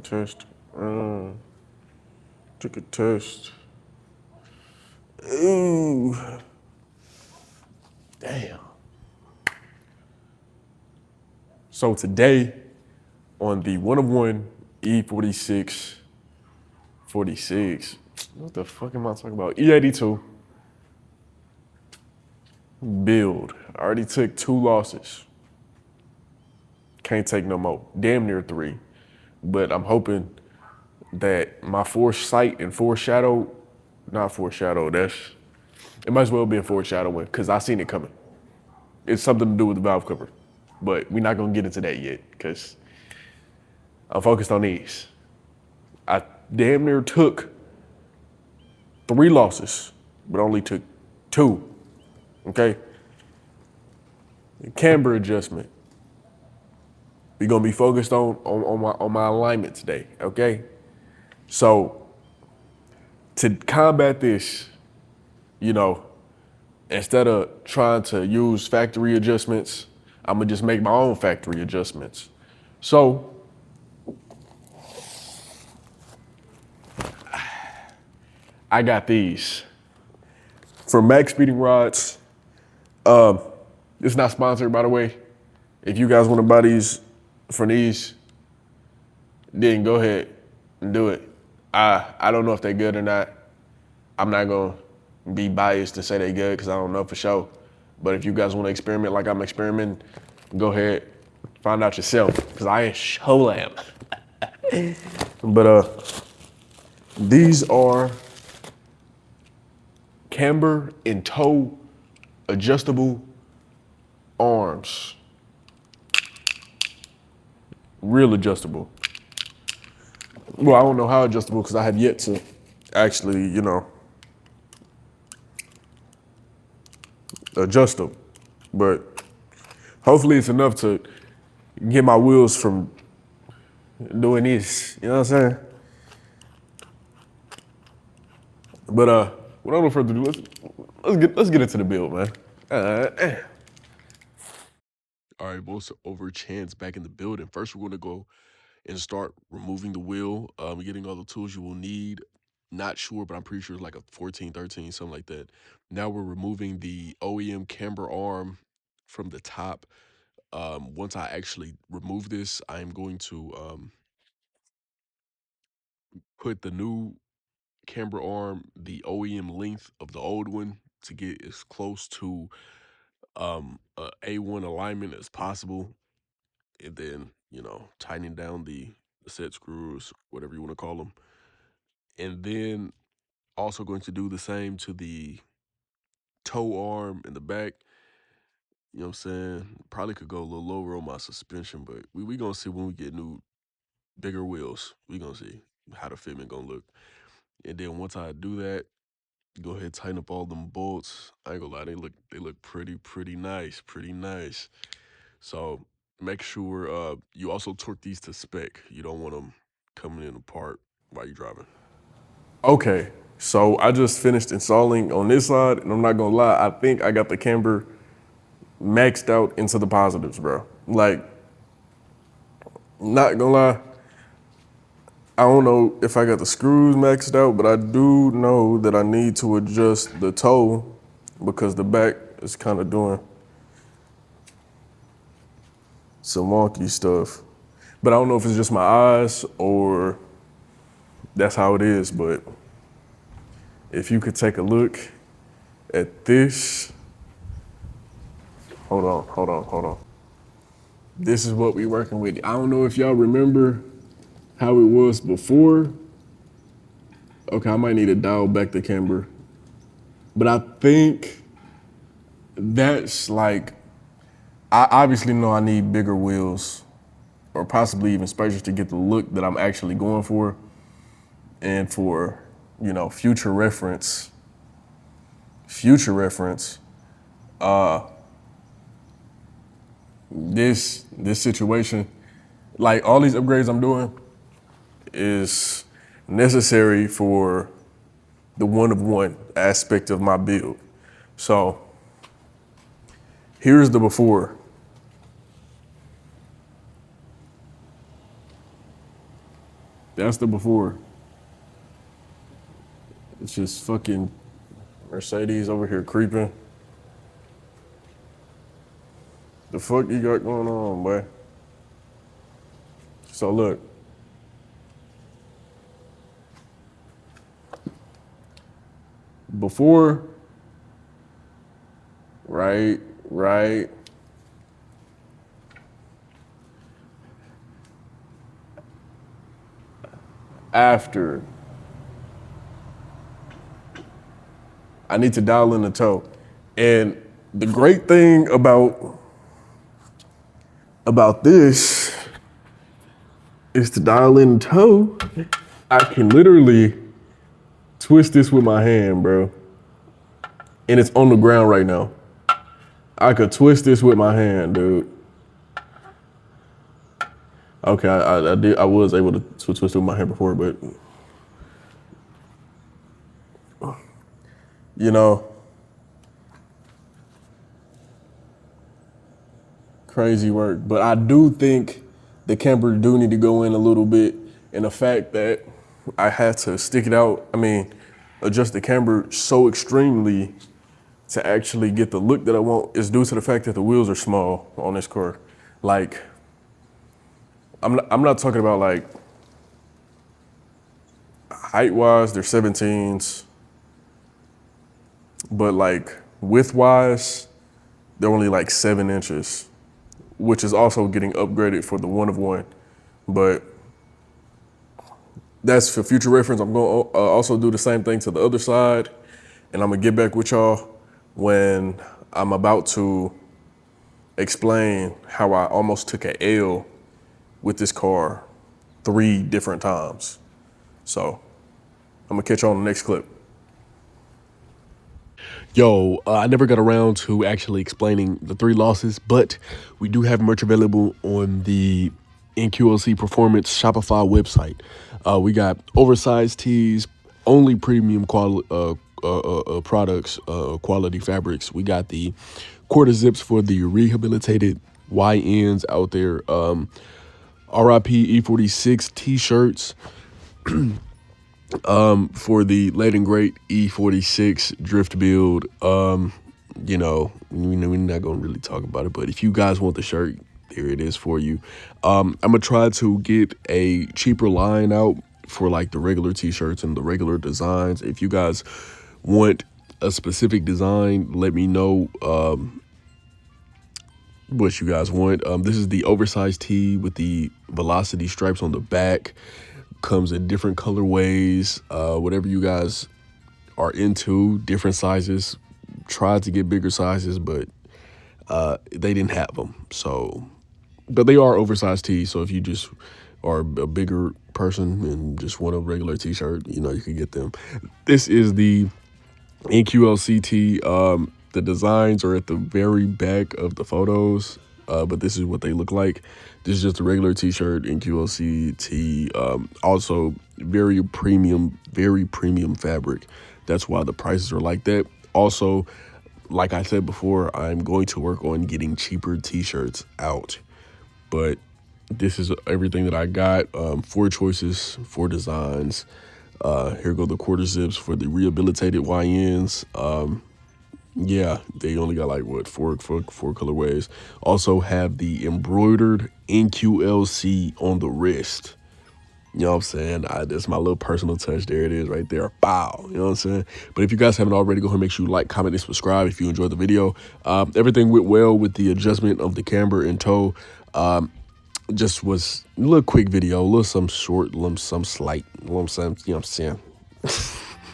test. Took a test. Ooh. Damn. So today, on the 101 E46, 46, what the fuck am I talking about? E82 build. I already took 2 losses. Can't take no more. Damn near 3. But I'm hoping that my foresight and foreshadow, not foreshadow, it might as well be a foreshadowing because I seen it coming. It's something to do with the valve cover. But we're not gonna get into that yet because I'm focused on these. I damn near took 3 losses, but only took 2, okay? Camber adjustment. We're gonna be focused on my alignment today, okay? So to combat this, you know, instead of trying to use factory adjustments, I'm gonna just make my own factory adjustments. So I got these from Maxpeedingrods. It's not sponsored, by the way. If you guys want to buy these from these, then go ahead and do it. I don't know if they're good or not. I'm not gonna be biased to say they're good because I don't know for sure. But if you guys want to experiment like I'm experimenting, go ahead, find out yourself because I ain't sure am. But these are camber and toe adjustable arms. Real adjustable. Well, I don't know how adjustable because I have yet to actually, you know, adjust them. But hopefully it's enough to get my wheels from doing this. You know what I'm saying? But without no further ado, let's get into the build, man. All right, boys, over Chance back in the building. First, we're gonna go and start removing the wheel, getting all the tools you will need. Not sure, but I'm pretty sure it's like a 14, 13, something like that. Now we're removing the OEM camber arm from the top. Once I actually remove this, I'm going to put the new camber arm, the OEM length of the old one to get as close to a A1 alignment as possible. And then, you know, tightening down the set screws, whatever you want to call them. And then also going to do the same to the toe arm in the back. You know what I'm saying? Probably could go a little lower on my suspension, but we gonna see when we get new, bigger wheels. We gonna see how the fitment gonna look. And then once I do that, go ahead, tighten up all them bolts. I ain't gonna lie, they look pretty nice, pretty nice. So make sure you also torque these to spec. You don't want them coming in apart while you're driving. Okay, so I just finished installing on this side, and I'm not gonna lie, I think I got the camber maxed out into the positives, bro. Like, not gonna lie, I don't know if I got the screws maxed out, but I do know that I need to adjust the toe because the back is kind of doing some wonky stuff. But I don't know if it's just my eyes or that's how it is, but if you could take a look at this, hold on. This is what we working with. I don't know if y'all remember how it was before. Okay, I might need to dial back the camber. But I think that's like, I obviously know I need bigger wheels or possibly even spacers to get the look that I'm actually going for. And for, you know, future reference, this situation, like all these upgrades I'm doing is necessary for the one-of-one aspect of my build. So here's the before. That's the before. It's just fucking Mercedes over here creeping. The fuck you got going on, boy? So look. Before, right. After, I need to dial in the toe. And the great thing about this is to dial in the toe. I can literally twist this with my hand, bro. And it's on the ground right now. I could twist this with my hand, dude. Okay, I did. I was able to twist it with my hand before, but you know, crazy work. But I do think the camber do need to go in a little bit, and the fact that I had to stick it out. I mean, adjust the camber so extremely to actually get the look that I want is due to the fact that the wheels are small on this car. Like, I'm not talking about like height-wise, they're 17s, but like width-wise, they're only like 7 inches, which is also getting upgraded for the 1 of 1. But that's for future reference. I'm gonna also do the same thing to the other side, and I'm gonna get back with y'all when I'm about to explain how I almost took a L with this car 3 different times. So I'm gonna catch you on the next clip. Yo, I never got around to actually explaining the 3 losses, but we do have merch available on the NQLC Performance Shopify website. We got oversized tees, only premium products, quality fabrics. We got the quarter zips for the rehabilitated YNs out there. RIP E46 t-shirts. For the late and great E46 drift build. You know, we're not gonna really talk about it, but if you guys want the shirt, there it is for you. I'm gonna try to get a cheaper line out for like the regular t-shirts and the regular designs. If you guys want a specific design, let me know what you guys want. This is the oversized tee with the velocity stripes on the back. Comes in different colorways, whatever you guys are into, different sizes. Tried to get bigger sizes, but they didn't have them. So, but they are oversized tees. So if you just are a bigger person and just want a regular t-shirt, you know, you can get them. This is the NQLC tee. The designs are at the very back of the photos, but this is what they look like. This is just a regular t-shirt, NQLC tee. Also very premium fabric. That's why the prices are like that. Also, like I said before, I'm going to work on getting cheaper t-shirts out. But this is everything that I got. 4 choices, 4 designs. Here go the quarter zips for the rehabilitated YNs. Yeah, they only got like what, four colorways. Also have the embroidered NQLC on the wrist. You know what I'm saying? That's my little personal touch. There it is right there. Bow. You know what I'm saying? But if you guys haven't already, go ahead and make sure you like, comment, and subscribe if you enjoyed the video. Everything went well with the adjustment of the camber and toe. Just was a little quick video, a little some short, some slight, you know what I'm saying?